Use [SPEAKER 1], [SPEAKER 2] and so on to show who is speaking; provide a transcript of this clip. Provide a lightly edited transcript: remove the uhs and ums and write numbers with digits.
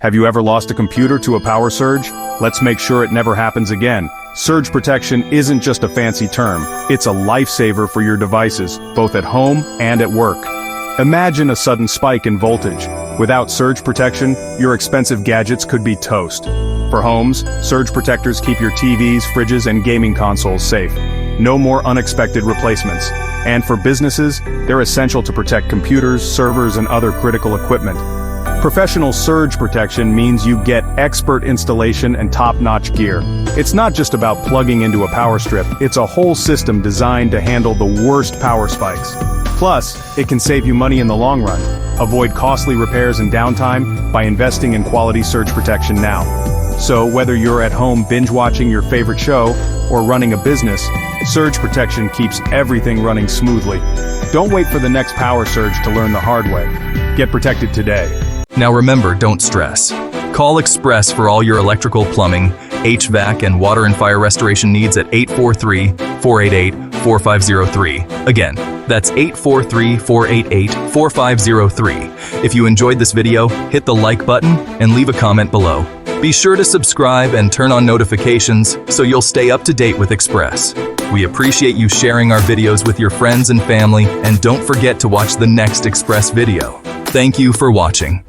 [SPEAKER 1] Have you ever lost a computer to a power surge? Let's make sure it never happens again. Surge protection isn't just a fancy term, it's a lifesaver for your devices, both at home and at work. Imagine a sudden spike in voltage. Without surge protection, your expensive gadgets could be toast. For homes, surge protectors keep your TVs, fridges, and gaming consoles safe. No more unexpected replacements. And for businesses, they're essential to protect computers, servers, and other critical equipment. Professional surge protection means you get expert installation and top-notch gear. It's not just about plugging into a power strip, it's a whole system designed to handle the worst power spikes. Plus, it can save you money in the long run. Avoid costly repairs and downtime by investing in quality surge protection now. So whether you're at home binge-watching your favorite show or running a business, surge protection keeps everything running smoothly. Don't wait for the next power surge to learn the hard way. Get protected today.
[SPEAKER 2] Now remember, don't stress. Call Express for all your electrical, plumbing, HVAC, and water and fire restoration needs at 843-488-4503. Again, that's 843-488-4503. If you enjoyed this video, hit the like button and leave a comment below. Be sure to subscribe and turn on notifications so you'll stay up to date with Express. We appreciate you sharing our videos with your friends and family, and don't forget to watch the next Express video. Thank you for watching.